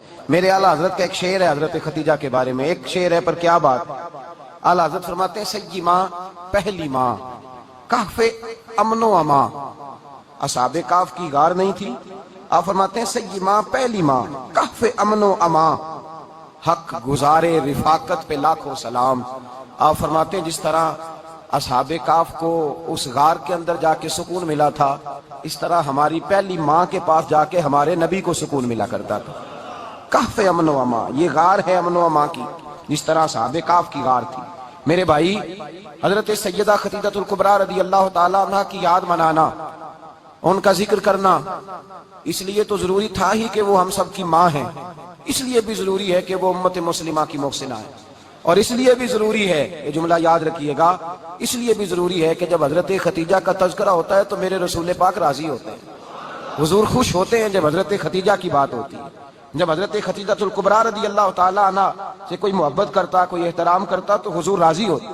میرے اعلیٰ حضرت کا ایک شعر ہے حضرت خدیجہ کے بارے میں، ایک شعر ہے پر کیا بات۔ اعلیٰ حضرت فرماتے ہیں سیدی ماں، پہلی ماں، کہف امن و امان۔ اصحاب کہف کی غار نہیں تھی، آپ فرماتے ہیں سیدی ماں، پہلی ماں، کہف امن و امان، حق گزارے رفاقت پہ لاکھوں سلام۔ آپ فرماتے ہیں جس طرح اصحاب کہف کو اس غار کے اندر جا کے سکون ملا تھا، اس طرح ہماری پہلی ماں کے پاس جا کے ہمارے نبی کو سکون ملا کرتا تھا۔ کہف امن و امان، یہ غار ہے امن و امان کی، جس طرح اصحاب کہف کی غار تھی۔ میرے بھائی، حضرت سیدہ خدیجہ الکبریٰ رضی اللہ تعالیٰ عنہ کی یاد منانا، ان کا ذکر کرنا، اس لیے تو ضروری تھا ہی کہ وہ ہم سب کی ماں ہیں، اس لیے بھی ضروری ہے کہ وہ امت مسلمہ کی محسنہ ہے، اور اس لیے بھی ضروری ہے، یہ جملہ یاد رکھیے گا، اس لیے بھی ضروری ہے کہ جب حضرت خدیجہ کا تذکرہ ہوتا ہے تو میرے رسول پاک راضی ہوتے ہیں، حضور خوش ہوتے ہیں جب حضرت خدیجہ کی بات ہوتی ہے۔ جب حضرت خدیجہ الکبریٰ رضی اللہ تعالیٰ عنہ سے کوئی محبت کرتا، کوئی احترام کرتا تو حضور راضی ہوتے۔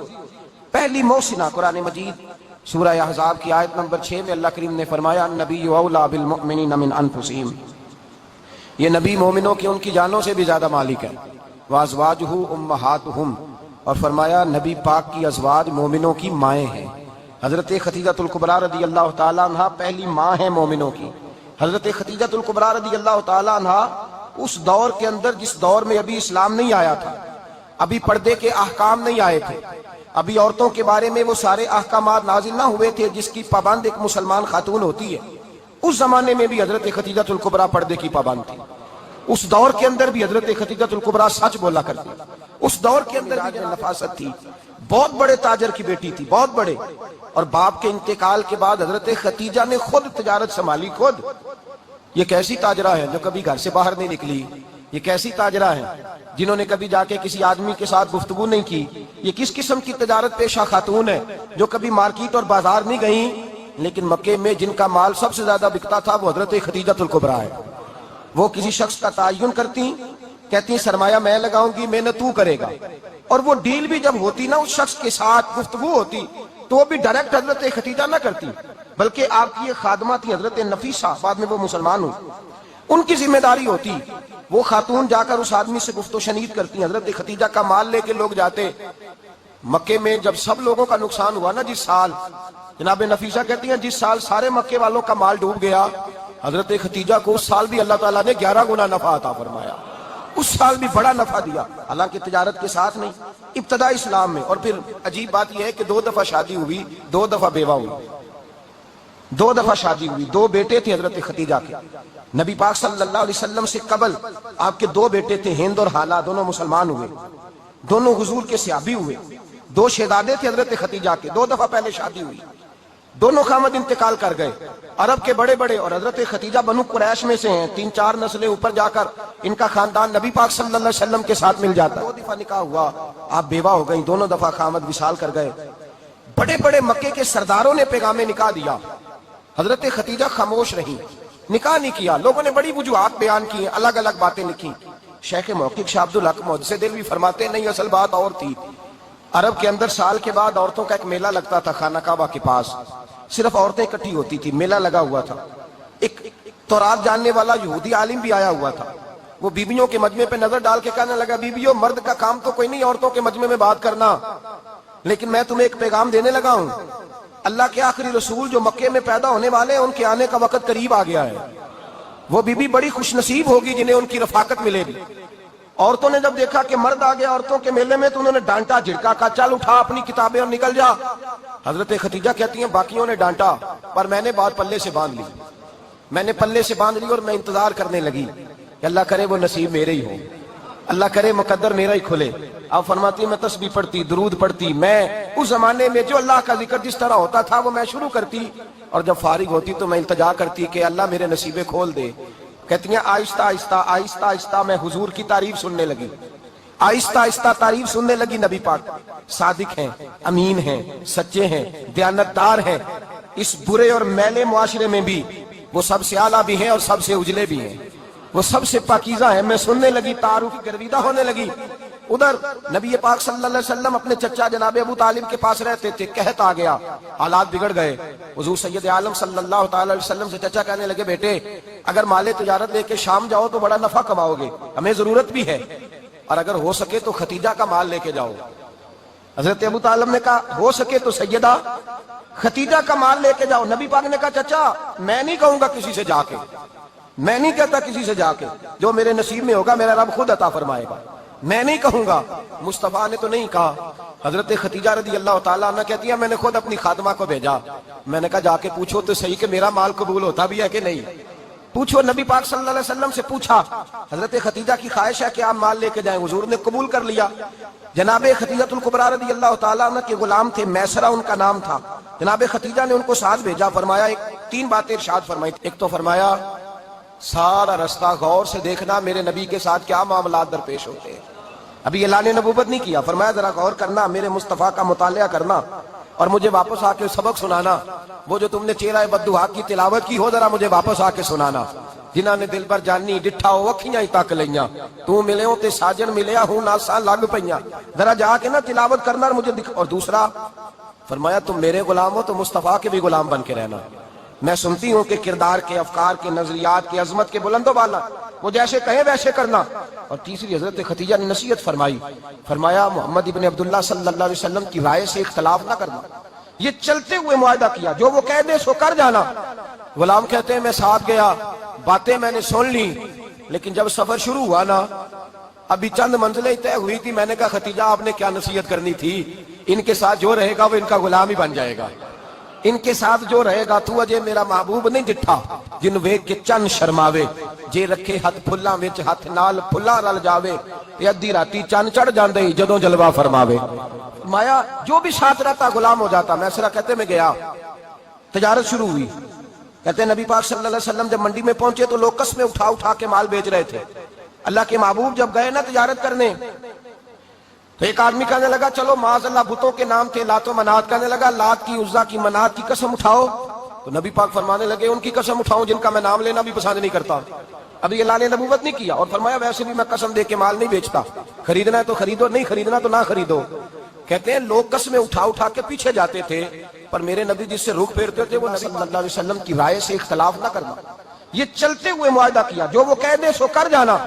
پہلی محسنہ، قرآن مجید سورہ احزاب کی آیت نمبر 6 میں اللہ کریم نے فرمایا النبی اولیٰ بالمؤمنین من انفسہم، یہ نبی مومنوں کی ان کی جانوں سے بھی زیادہ مالک ہے۔ وازواجہ امہاتہم، اور فرمایا نبی پاک کی ازواج مومنوں کی مائیں ہیں۔ حضرت خدیجہ الکبریٰ رضی اللہ تعالیٰ عنہ پہلی ماں ہیں مومنوں کی۔ حضرت خدیجہ الکبریٰ رضی اللہ تعالیٰ عنہ اس دور کے اندر جس دور میں ابھی اسلام نہیں آیا تھا، ابھی پردے کے احکام نہیں آئے تھے، ابھی عورتوں کے بارے میں وہ سارے احکامات نازل نہ ہوئے تھے جس کی پابند ایک مسلمان خاتون ہوتی ہے، اس زمانے میں بھی حضرت خدیجہ الکبریٰ پردے کی پابند تھی۔ اس دور کے اندر بھی حضرت خدیجہ الکبریٰ سچ بولا کرتی، اس دور کے اندر بھی نفاست تھی، بہت بڑے تاجر کی بیٹی تھی، بہت بڑے، اور باپ کے انتقال کے بعد حضرت خدیجہ نے خود تجارت سنبھالی، خود۔ یہ کیسی تاجرہ ہے جو کبھی گھر سے باہر نہیں نکلی، یہ کیسی تاجرہ ہے جنہوں نے کبھی جا کے کسی آدمی کے ساتھ گفتگو نہیں کی، یہ کس قسم کی تجارت پیشہ خاتون ہے جو کبھی مارکیٹ اور بازار نہیں گئیں، لیکن مکے میں جن کا مال سب سے زیادہ بکتا تھا وہ حضرت خدیجہ الکبریٰ ہے۔ وہ کسی شخص کا تعین کرتی، کہتی سرمایہ میں لگاؤں گی، محنت تو کرے گا، اور وہ ڈیل بھی جب ہوتی نا، اس شخص کے ساتھ گفتگو ہوتی تو وہ بھی ڈائریکٹ حضرت خدیجہ نہ کرتی، بلکہ آپ کی ایک خادمہ تھی حضرت نفیسہ، بعد میں وہ مسلمان ہوئی، ان کی ذمہ داری ہوتی، وہ خاتون جا کر اس آدمی سے گفت و شنید کرتی۔ حضرت خدیجہ کا مال لے کے لوگ جاتے مکے میں، جب سب لوگوں کا نقصان ہوا نا، جس سال، جناب نفیسہ کہتی ہیں جس سال سارے مکے والوں کا مال ڈوب گیا، حضرت خدیجہ کو اس سال بھی اللہ تعالیٰ نے 11 گنا نفع عطا فرمایا، اس سال بھی بڑا نفع دیا، حالانکہ تجارت کے ساتھ نہیں، ابتدا اسلام میں۔ اور پھر عجیب بات یہ ہے کہ 2 دفعہ شادی ہوئی، 2 دفعہ بیوہ ہوئی، 2 دفعہ شادی ہوئی، 2 بیٹے تھے حضرت خدیجہ کے۔ نبی پاک صلی اللہ علیہ وسلم سے قبل آپ کے 2 بیٹے تھے، ہند اور حالہ، دونوں مسلمان ہوئے، دونوں حضور کے صحابی ہوئے۔ 2 شہزادے تھے حضرت خدیجہ کے، 2 دفعہ پہلے شادی ہوئی، دونوں خامد انتقال کر گئے، عرب کے بڑے بڑے، اور حضرت خدیجہ بنو قریش میں سے ہیں، 3-4 نسلیں اوپر جا کر ان کا خاندان نبی پاک صلی اللہ علیہ وسلم کے ساتھ مل جاتا۔ 2 دفعہ نکاح ہوا، آپ بیوہ ہو گئیں، دونوں دفعہ خامد وصال کر گئے۔ بڑے بڑے مکے کے سرداروں نے پیغام نکاح دیا، حضرت خدیجہ خاموش رہی، نکاح نہیں کیا۔ لوگوں نے بڑی وجوہات بیان کی، الگ الگ باتیں لکھی۔ شیخ محقق شاہ عبد الحق محدث دہلوی فرماتے ہیں نہیں، اصل بات اور تھی۔ عرب کے اندر سال کے بعد عورتوں کا ایک میلہ لگتا تھا خانہ کعبہ کے پاس، صرف عورتیں اکٹھی ہوتی تھی، میلہ لگا ہوا تھا۔ ایک تورات جاننے والا یہودی عالم بھی آیا ہوا تھا، وہ بیویوں کے مجمع پہ نظر ڈال کے کہنے لگا بیویوں، مرد کا کام تو کوئی نہیں عورتوں کے مجمع میں بات کرنا، لیکن میں تمہیں ایک پیغام دینے لگا ہوں، اللہ کے آخری رسول جو مکے میں پیدا ہونے والے ہیں ان کے آنے کا وقت قریب آ گیا ہے۔ وہ بیوی بڑی خوش نصیب ہوگی جنہیں ان کی رفاقت ملے گی۔ عورتوں نے جب دیکھا کہ مرد آ گیا عورتوں کے میلے میں تو انہوں نے ڈانٹا، جھڑکا، کہا چل اٹھا اپنی کتابیں اور نکل جا۔ حضرت خدیجہ کہتی ہیں باقیوں نے ڈانٹا پر میں نے بات پلے سے باندھ لی، میں نے پلے سے باندھ لی اور میں انتظار کرنے لگی کہ اللہ کرے وہ نصیب میرے ہی ہو، اللہ کرے مقدر میرا ہی کھلے۔ آپ فرماتی ہیں میں تسبیح پڑھتی، درود پڑھتی، میں اس زمانے میں جو اللہ کا ذکر جس طرح ہوتا تھا وہ میں شروع کرتی، اور جب فارغ ہوتی تو میں التجا کرتی کہ اللہ میرے نصیبے کھول دے۔ کہتی ہیں آہستہ آہستہ آہستہ آہستہ میں حضور کی تعریف سننے لگی، آہستہ آہستہ تعریف سننے لگی۔ نبی پاک صادق ہیں، امین ہیں، سچے ہیں، دیانتدار ہیں، اس برے اور میلے معاشرے میں بھی وہ سب سے اعلیٰ بھی ہیں اور سب سے اجلے بھی ہیں، وہ سب سے پاکیزہ ہیں۔ میں سننے لگی، تعارف گرویدہ ہونے لگی۔ ادھر نبی پاک صلی اللہ علیہ وسلم اپنے چچا جناب ابو طالب کے پاس رہتے تھے، قحط آ گیا، حالات بگڑ گئے، حضور سید عالم صلی اللہ تعالی علیہ وسلم سے چچا کہنے لگے بیٹے اگر مال تجارت لے کے شام جاؤ تو بڑا نفع کماؤ گے، ہمیں ضرورت بھی ہے، اور اگر ہو سکے تو ختیجہ کا مال لے کے جاؤ۔ حضرت ابو طالب نے کہا ہو سکے تو سیدہ ختیجہ کا مال لے کے جاؤ۔ نبی پاک نے کہا چچا میں نہیں کہوں گا کسی سے جا کے، میں نہیں کہتا کسی سے جا کے، جو میرے نصیب میں ہوگا میرا رب خود عطا فرمائے گا، میں نہیں کہوں گا۔ مصطفیٰ نے تو نہیں کہا۔ حضرت ختیجہ رضی اللہ تعالیٰ عنہ کہتی ہے میں نے خود اپنی خادمہ کو بھیجا، میں نے کہا جا کے پوچھو تو صحیح کہ میرا مال قبول ہوتا بھی ہے کہ نہیں، پوچھو۔ نبی پاک صلی اللہ علیہ وسلم سے پوچھا، حضرت ختیجہ کی خواہش ہے کہ آپ مال لے کے جائیں، حضور نے قبول کر لیا۔ جناب ختیجہ الکبریٰ رضی اللہ تعالیٰ عنہ کے غلام تھے، میسرہ ان کا نام تھا، جناب ختیجہ نے ان کو ساتھ بھیجا، فرمایا تین باتیں ارشاد فرمائی۔ ایک تو فرمایا سارا رستہ غور سے دیکھنا میرے نبی کے ساتھ کیا معاملات درپیش ہوتے ہیں، ابھی اعلان نبوت نہیں کیا، فرمایا ذرا غور کرنا، میرے مصطفیٰ کا مطالعہ کرنا اور مجھے واپس آ کے سبق سنانا، وہ جو تم نے چہرہ بددعا کی تلاوت کی ہو ذرا مجھے واپس آ کے سنانا۔ جنہاں نے دل پر جانی ڈٹھا ہو اکھیاں ہی تک لیاں، تو ملے ہوں تے ساجن ملیا ہوں ناساں لگ پیاں، ذرا جا کے نا تلاوت کرنا اور مجھے اور دوسرا فرمایا تم میرے غلام ہو تو مصطفیٰ کے بھی غلام بن کے رہنا، میں سنتی ہوں کہ کردار کے، افکار کے، نظریات کے، عظمت کے بلند و بالا، وہ جیسے کہیں ویسے کرنا۔ اور تیسری حضرت ختیجہ نے نصیحت فرمائی، فرمایا محمد ابن عبداللہ صلی اللہ علیہ وسلم کی رائے سے اختلاف نہ کرنا، یہ چلتے ہوئے معاہدہ کیا، جو وہ کہہ دے سو کر جانا۔ غلام کہتے ہیں میں ساتھ گیا، باتیں میں نے سن لی، لیکن جب سفر شروع ہوا نا ابھی چند منزلیں طے ہوئی تھی، میں نے کہا ختیجہ آپ نے کیا نصیحت کرنی تھی، ان کے ساتھ جو رہے گا وہ ان کا غلام ہی بن جائے گا، ان کے ساتھ جو رہے گا تو اجے میرا محبوب نہیں ڈٹھا جن ویکھ کے چن شرماوے، جے رکھے ہاتھ پھلاں وچ ہاتھ نال پھلاں رل جاوے، تے ادھی راتی چن چڑھ جاندے جدوں جلوہ فرماوے۔ فرمایا جو بھی ساتھ رہتا غلام ہو جاتا۔ میسرہ کہتے میں گیا، تجارت شروع ہوئی، کہتے ہیں نبی پاک صلی اللہ علیہ وسلم جب منڈی میں پہنچے تو لوگ قسمیں اٹھا اٹھا کے مال بیچ رہے تھے۔ اللہ کے محبوب جب گئے نا تجارت کرنے تو ایک آدمی کہنے لگا چلو معاذ اللہ بتوں کے نام تھے لات و منات، کہنے لگا لات کی عزا کی منات کی قسم اٹھاؤ، تو نبی پاک فرمانے لگے ان کی قسم اٹھاؤں جن کا میں نام لینا بھی پسند نہیں کرتا، ابھی اللہ نے نبوت نہیں کیا، اور فرمایا ویسے بھی میں قسم دے کے مال نہیں بیچتا، خریدنا ہے تو خریدو، نہیں خریدنا تو نہ خریدو۔ کہتے ہیں لوگ قسمیں اٹھا اٹھا کے پیچھے جاتے تھے، پر میرے نبی جس سے رخ پھیرتے تھے وہ نبی صلی اللہ علیہ وسلم کی رائے سے اختلاف نہ کرنا، یہ چلتے ہوئے معاہدہ کیا، جو وہ کہہ دے سو کر جانا۔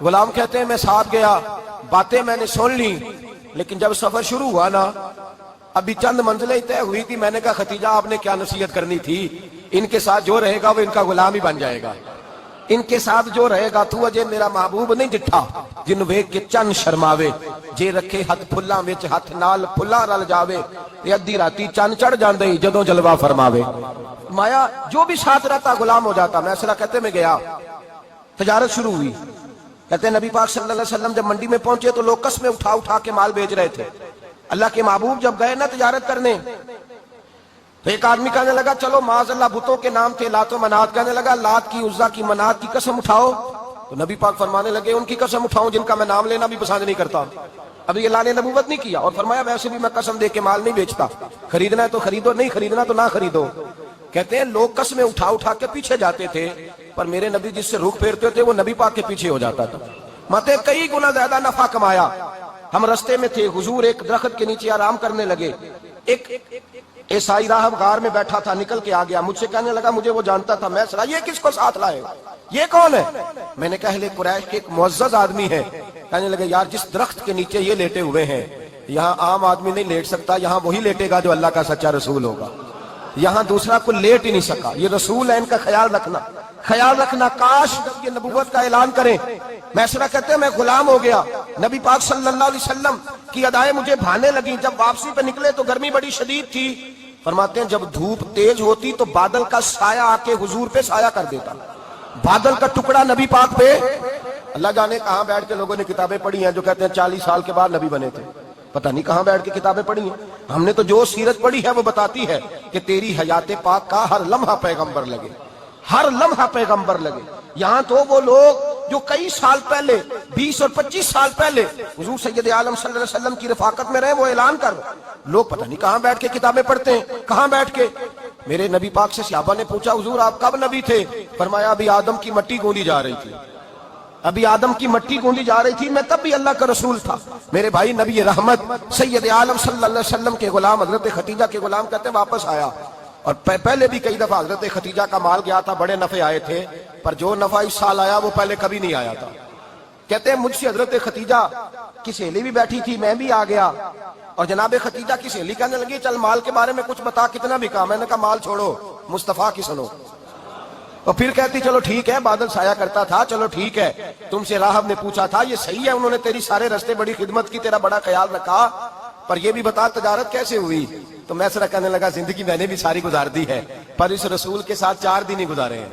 غلام کہتے ہیں میں ساتھ گیا، باتیں میں نے سن لی، لیکن جب سفر شروع ہوا نا ابھی چند منزلیں طے ہوئی تھی، میں نے کہا ختیجہ آپ نے کیا نصیحت کرنی تھی، ان کے ساتھ جو رہے گا وہ ان کا غلام ہی بن جائے گا، ان کے ساتھ جو رہے گا تو اجے میرا محبوب نہیں ڈٹھا جن ویکھ کے چن شرماوے، جے رکھے ہاتھ پھلاں وچ ہاتھ نال پھلاں رل جاوے، تے ادھی راتی چن چڑھ جاندے جدوں جلوہ فرماوے۔ فرمایا جو بھی ساتھ رہتا غلام ہو جاتا۔ میسرہ کہتے میں گیا، تجارت شروع ہوئی، کہتے ہیں نبی پاک صلی اللہ علیہ وسلم جب منڈی میں پہنچے تو لوگ قسمیں اٹھا اٹھا کے مال بیچ رہے تھے۔ اللہ کے محبوب جب گئے نا تجارت کرنے تو ایک آدمی کہنے لگا چلو معاذ اللہ بتوں کے نام تھے لات و منات، کہنے لگا لات کی عزا کی منات کی قسم اٹھاؤ، تو نبی پاک فرمانے لگے ان کی قسم اٹھاؤں جن کا میں نام لینا بھی پسند نہیں کرتا، ابھی اللہ نے نبوت نہیں کیا، اور فرمایا ویسے بھی میں قسم دے کے مال نہیں بیچتا، خریدنا ہے تو خریدو، نہیں خریدنا تو نہ خریدو۔ کہتے ہیں لوگ قسمیں اٹھا اٹھا کے پیچھے جاتے تھے، پر میرے نبی جس سے رخ پھیرتے تھے وہ نبی پاک کے پیچھے ہو جاتا تھا۔ ماتے کئی گنا زیادہ نفع کمایا۔ ہم رستے میں تھے، حضور ایک درخت کے نیچے آرام کرنے لگے، ایک عیسائی راہب غار میں بیٹھا تھا، نکل کے آ گیا، مجھ سے کہنے لگا مجھے وہ جانتا تھا، میں سنا یہ کس کو ساتھ لائے، یہ کون ہے؟ میں نے کہا اہل قریش کے ایک معزز آدمی ہے۔ کہنے لگے یار جس درخت کے نیچے یہ لیٹے ہوئے ہیں یہاں عام آدمی نہیں لیٹ سکتا، یہاں وہی لیٹے گا جو اللہ کا سچا رسول ہوگا، یہاں دوسرا کوئی لیٹ ہی نہیں سکا، یہ رسول ہے، ان کا خیال رکھنا، خیال رکھنا، کاش جب یہ نبوت کا اعلان کریں۔ میسرہ کہتے ہیں میں غلام ہو گیا، نبی پاک صلی اللہ علیہ وسلم کی ادائیں مجھے بھانے لگیں، جب واپسی پہ نکلے تو گرمی بڑی شدید تھی، فرماتے ہیں جب دھوپ تیز ہوتی تو بادل کا سایہ آ کے حضور پہ سایہ کر دیتا، بادل کا ٹکڑا نبی پاک پہ۔ اللہ جانے کہاں بیٹھ کے لوگوں نے کتابیں پڑھی ہیں جو کہتے ہیں 40 سال کے بعد نبی بنے تھے، پتہ نہیں کہاں بیٹھ کے کتابیں پڑھی ہیں، ہم نے تو جو سیرت پڑھی ہے وہ بتاتی ہے کہ تیری حیات پاک کا ہر لمحہ پیغمبر لگے، ہر لمحہ پیغمبر لگے۔ یہاں تو وہ لوگ جو کئی سال پہلے 20 اور 25 سال پہلے حضور سید عالم صلی اللہ علیہ وسلم کی رفاقت میں رہے وہ اعلان کر لوگ پتہ نہیں کہاں بیٹھ کے کتابیں پڑھتے ہیں، کہاں بیٹھ کے۔ میرے نبی پاک سے صحابہ نے پوچھا حضور آپ کب نبی تھے؟ فرمایا ابھی آدم کی مٹی گوندی جا رہی تھی، ابھی آدم کی مٹی گوندی جا رہی تھی، میں تب بھی اللہ کا رسول تھا۔ میرے بھائی نبی رحمت سید عالم صلی اللہ علیہ وسلم کے غلام حضرت ختیجہ کے غلام کہتے ہیں واپس آیا، اور پہلے بھی کئی دفعہ حضرت ختیجہ کا مال گیا تھا، بڑے نفع آئے تھے، پر جو نفع اس سال آیا وہ پہلے کبھی نہیں آیا تھا۔ کہتے ہیں مجھ سے حضرت ختیجہ کی سہیلی بھی بیٹھی تھی، میں بھی آ گیا، اور جناب ختیجہ کی سہیلی کہنے لگی چل مال کے بارے میں کچھ بتا، کتنا بکا؟ میں نے کہا مال چھوڑو، مصطفیٰ کی سنو۔ اور پھر کہتی چلو ٹھیک ہے، بادل سایہ کرتا تھا، چلو ٹھیک ہے، تم سے راہب نے پوچھا تھا، یہ صحیح ہے انہوں نے تیری سارے رستے بڑی خدمت کی، تیرا بڑا خیال رکھا، پر یہ بھی بتا تجارت کیسے ہوئی؟ تو میں سرا کہنے لگا زندگی میں نے بھی ساری گزار دی ہے، پر اس رسول کے ساتھ 4 دن ہی گزارے ہیں،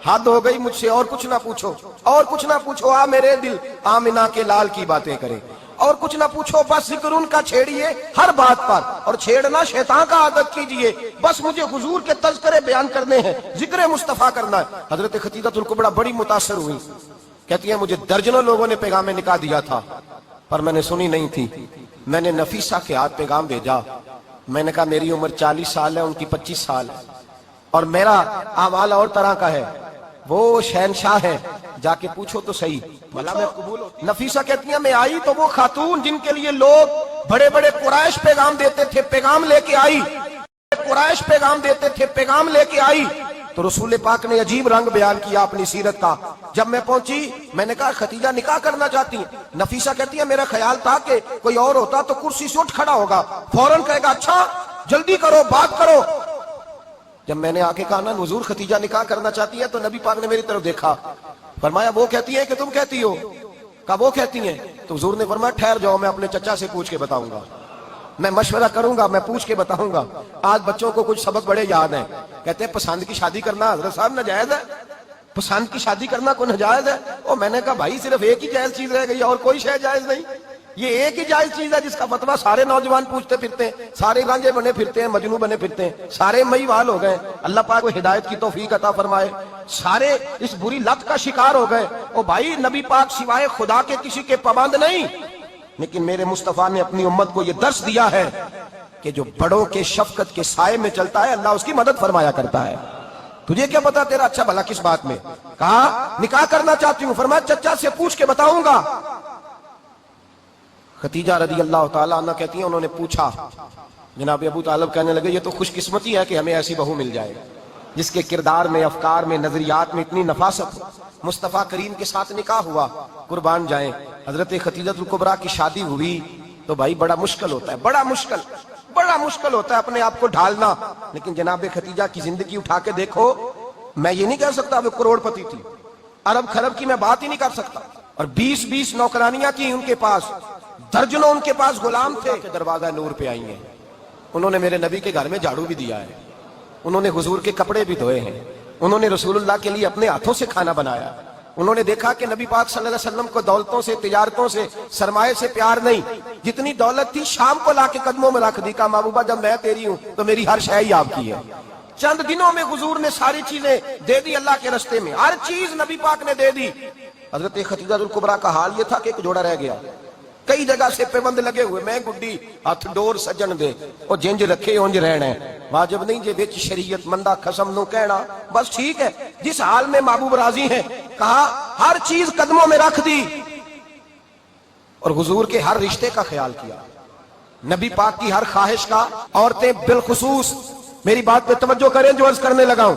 حد ہو گئی مجھ سے، اور کچھ نہ پوچھو، اور کچھ نہ پوچھو، آ میرے دل آمنہ کے لال کی باتیں کرے، اور کچھ نہ پوچھو، بس ذکر ان کا چھیڑیے ہر بات پر، اور چھیڑنا شیطان کا عادت کیجئے، بس مجھے حضور کے تذکرے بیان کرنے ہیں، ذکر مصطفیٰ کرنا ہے۔ حضرت ختیجہ الکبریٰ بڑی متاثر ہوئی، کہتی ہیں مجھے درجنوں لوگوں نے پیغام نکاح دیا تھا، پر میں نے سنی نہیں تھی، میں نے نفیسہ کے ہاتھ پیغام بھیجا، میں نے کہا میری عمر 40 سال ہے، ان کی 25 سال ہے، اور میرا اعمال اور طرح کا ہے، وہ شہنشاہ ہے، جا کے پوچھو تو صحیح، بھلا میں قبول ہوں۔ نفیسہ کہتی ہیں میں آئی تو وہ خاتون جن کے لیے لوگ بڑے بڑے قریش پیغام دیتے تھے، پیغام لے کے آئی، قریش پیغام دیتے تھے، پیغام لے کے آئی، تو رسول پاک نے عجیب رنگ بیان کیا اپنی سیرت کا۔ جب میں پہنچی میں نے کہا ختیجہ نکاح کرنا چاہتی ہیں؟ نفیسہ کہتی ہے میرا خیال تھا کہ کوئی اور ہوتا تو کرسی سے اٹھ کھڑا ہوگا، فوراً کہے گا اچھا جلدی کرو بات کرو۔ جب میں نے آ کے کہا نا حضور ختیجہ نکاح کرنا چاہتی ہے، تو نبی پاک نے میری طرف دیکھا، فرمایا وہ کہتی ہے کہ تم کہتی ہو؟ کہا وہ کہتی ہیں، تو حضور نے فرمایا ٹھہر جاؤ میں اپنے چچا سے پوچھ کے بتاؤں گا، میں مشورہ کروں گا، میں پوچھ کے بتاؤں گا۔ آج بچوں کو کچھ سبق بڑے یاد ہیں، کہتے ہیں پسند کی شادی کرنا حضرت صاحب ناجائز ہے، پسند کی شادی کرنا کوئی ناجائز ہے؟ اور میں نے کہا بھائی صرف ایک ہی جائز چیز رہ گئی، اور کوئی شے جائز نہیں، یہ ایک ہی جائز چیز ہے جس کا فتویٰ سارے نوجوان پوچھتے پھرتے ہیں، سارے رانجے بنے پھرتے ہیں، مجنو بنے پھرتے ہیں، سارے مئی وال ہو گئے، اللہ پاک کو ہدایت کی توفیق عطا فرمائے، سارے اس بری لت کا شکار ہو گئے۔ او بھائی نبی پاک سوائے خدا کے کسی کے پابند نہیں، لیکن میرے مصطفیٰ نے اپنی امت کو یہ درس دیا ہے کہ جو بڑوں کے شفقت کے سائے میں چلتا ہے اللہ اس کی مدد فرمایا کرتا ہے۔ تجھے کیا پتا تیرا اچھا بھلا کس بات میں؟ کہا نکاح کرنا چاہتی ہوں، فرمایا چچا سے پوچھ کے بتاؤں گا۔ ختیجہ رضی اللہ تعالیٰ عنہ کہتی ہیں انہوں نے پوچھا، جناب ابو طالب کہنے لگے یہ تو خوش قسمتی ہے کہ ہمیں ایسی بہو مل جائے جس کے کردار میں، افکار میں، نظریات میں اتنی نفاست ہو۔ مصطفیٰ کریم کے ساتھ نکاح ہوا، قربان جائیں۔ حضرت ختیجہ الکبریٰ کی شادی ہوئی تو بھائی بڑا مشکل ہوتا ہے، بڑا مشکل ہوتا ہے اپنے آپ کو ڈھالنا، لیکن جناب ختیجہ کی زندگی اٹھا کے دیکھو، میں یہ نہیں کہہ سکتا وہ کروڑ پتی تھی، ارب خرب کی میں بات ہی نہیں کر سکتا، اور 20 نوکرانیاں تھیں ان کے پاس، درجنوں ان کے پاس غلام تھے کہ دروازہ نور پہ آئی ہیں۔ انہوں نے میرے نبی کے گھر میں جھاڑو بھی دیا ہے، انہوں نے حضور کے کپڑے بھی دھوئے ہیں، انہوں نے رسول اللہ کے لیے اپنے ہاتھوں سے کھانا بنایا، انہوں نے دیکھا کہ نبی پاک صلی اللہ علیہ وسلم کو دولتوں سے، تجارتوں سے، سرمایے سے پیار نہیں، جتنی دولت تھی شام کو لا کے قدموں میں رکھ دی، کہا محبوبہ جب میں تیری ہوں تو میری ہر شے ہی آپ کی ہے۔ چند دنوں میں حضور نے ساری چیزیں دے دی اللہ کے رستے میں، ہر چیز نبی پاک نے دے دی۔ حضرت ختیجہ الکبریٰ کا حال یہ تھا کہ ایک جوڑا رہ گیا، کئی جگہ سے پیبند لگے ہوئے، میں گڈی ہاتھ ڈور سجن دے او جنج رکھے اونج رہنا ہے، واجب نہیں جے وچ شریعت مندہ قسم نو کہنا، بس ٹھیک ہے جس حال میں محبوب راضی ہیں، کہا ہر چیز قدموں میں رکھ دی، اور حضور کے ہر رشتے کا خیال کیا، نبی پاک کی ہر خواہش کا۔ عورتیں بالخصوص میری بات پہ توجہ کریں جو عرض کرنے لگا ہوں،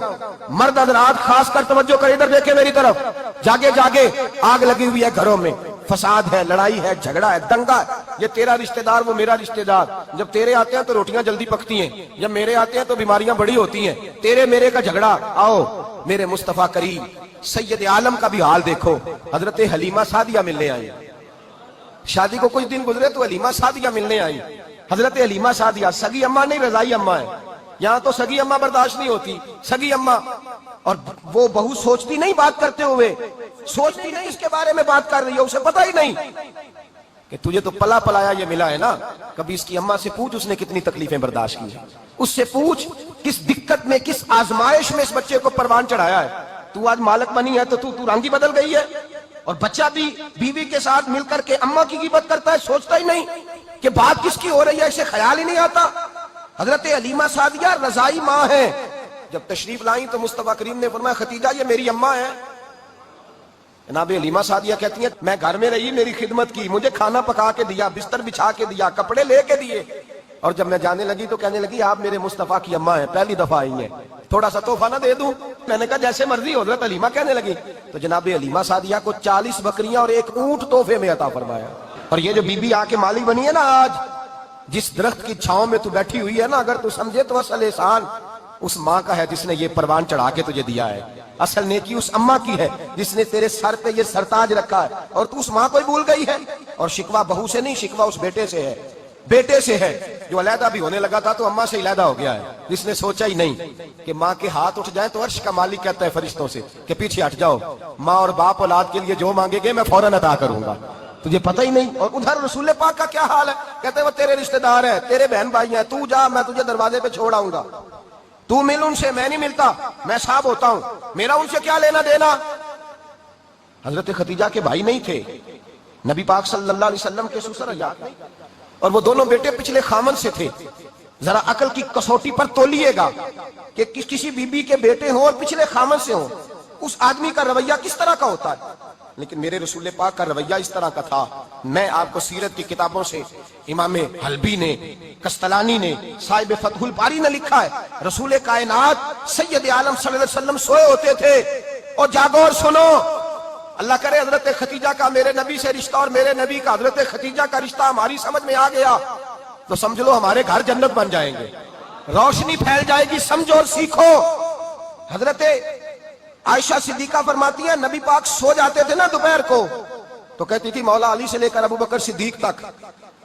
مرد حضرات خاص کر توجہ کریں، ادھر دیکھیں میری طرف، جاگے جاگے آگ لگی ہوئی ہے گھروں میں، فساد ہے، لڑائی ہے، جھگڑا ہے، دنگا ہے، یہ تیرا رشتہ دار وہ میرا رشتہ دار، جب تیرے آتے ہیں تو روٹیاں جلدی پکتی ہیں، جب میرے آتے ہیں تو بیماریاں بڑی ہوتی ہیں، تیرے میرے کا جھگڑا۔ آؤ میرے مصطفیٰ کریم سید عالم کا بھی حال دیکھو، حضرت حلیمہ سعدیہ ملنے آئی، شادی کو کچھ دن گزرے تو حلیمہ سعدیہ ملنے آئی، حضرت حلیمہ سعدیہ سگی اماں نہیں رضائی اماں ہے، یہاں تو سگی اماں برداشت نہیں ہوتی، سگی اماں، اور وہ بہو سوچتی نہیں بات کرتے ہوئے، سوچتی نہیں اس کے بارے میں بات کر رہی ہے، اسے پتہ ہی نہیں کہ تجھے تو پلا پلایا یہ ملا ہے نا، کبھی اس کی اماں سے پوچھ اس نے کتنی تکلیفیں برداشت کی ہیں، اس سے پوچھ کس دقت میں، کس آزمائش میں اس بچے کو پروان چڑھایا ہے، تو آج مالک بنی ہے تو تو رنگ ہی بدل گئی ہے، اور بچہ بھی بیوی کے ساتھ مل کر کے اماں کی غیبت کرتا ہے، سوچتا ہی نہیں کہ بات کس کی ہو رہی ہے، اسے خیال ہی نہیں آتا۔ حضرت حلیمہ سعدیہ رضائی ماں ہے، جب تشریف لائیں تو مصطفیٰ کریم نے فرمایا ختیجہ یہ میری اماں ہے، جناب حلیمہ سعدیہ کہتی ہیں میں گھر میں رہی، میری خدمت کی، مجھے کھانا پکا کے دیا، بستر بچھا کے دیا، کپڑے لے کے دیے، اور جب میں جانے لگی تو کہنے لگی آپ میرے مصطفیٰ کی اماں ہیں، پہلی دفعہ آئی ہیں، تھوڑا سا تحفہ نہ دے دوں؟ میں نے کہا جیسے مرضی حضرت حلیمہ کہنے لگی۔ تو جناب حلیمہ سعدیہ کو 40 بکریاں اور 1 اونٹ تحفے میں عطا فرمایا۔ اور یہ جو بی بی آ کے مالک بنی ہے نا آج، جس درخت کی چھاؤں میں تو بیٹھی ہوئی ہے نا، اگر تو سمجھے تو اصل احسان اس ماں کا ہے جس نے یہ پروان چڑھا کے تجھے دیا ہے، اصل نیکی اس اماں کی ہے جس نے تیرے سر پہ یہ سرتاج رکھا ہے، اور تو اس ماں کو ہی بھول گئی ہے۔ اور شکوہ بہو سے نہیں، شکوہ اس بیٹے سے ہے، بیٹے سے ہے جو علیحدہ بھی ہونے لگا تھا تو اماں سے علیحدہ ہو گیا ہے، جس نے سوچا ہی نہیں کہ ماں کے ہاتھ اٹھ جائیں تو عرش کا مالک کہتا ہے فرشتوں سے کہ پیچھے ہٹ جاؤ، ماں اور باپ اولاد کے لیے جو مانگے گے میں فوراً عطا کروں گا، تجھے پتہ ہی نہیں۔ اور ادھر رسول پاک کا کیا حال ہے، کہتے ہیں وہ تیرے رشتہ دار ہیں، تیرے بہن بھائی ہیں، تو جا، میں تجھے دروازے پہ چھوڑ آؤں گا، تو مل ان سے، میں نہیں ملتا، میں صاحب ہوتا ہوں، میرا ان سے کیا لینا دینا۔ حضرت خدیجہ کے بھائی نہیں تھے، نبی پاک صلی اللہ علیہ وسلم کے سسر حضرات نہیں، اور وہ دونوں بیٹے پچھلے خامن سے تھے۔ ذرا عقل کی کسوٹی پر تولیے گا کہ کسی بی بی کے بیٹے ہوں اور پچھلے خامن سے ہوں، اس آدمی کا رویہ کس طرح کا ہوتا ہے۔ لیکن میرے رسول پاک کا رویہ اس طرح کا تھا۔ میں آپ کو سیرت کی کتابوں سے، امام حلبی نے، قسطلانی نے، صاحب فتح الباری نے لکھا ہے، رسول کائنات سید عالم صلی اللہ علیہ وسلم سوئے ہوتے تھے، اور جاگو اور سنو، اللہ کرے حضرت خدیجہ کا میرے نبی سے رشتہ اور میرے نبی کا حضرت خدیجہ کا رشتہ ہماری سمجھ میں آ گیا تو سمجھ لو ہمارے گھر جنت بن جائیں گے، روشنی پھیل جائے گی، سمجھو اور سیکھو۔ حضرت عائشہ صدیقہ فرماتی ہیں نبی پاک سو جاتے تھے نا دوپہر کو تو کہتی تھی مولا علی سے لے کر ابو بکر صدیق تک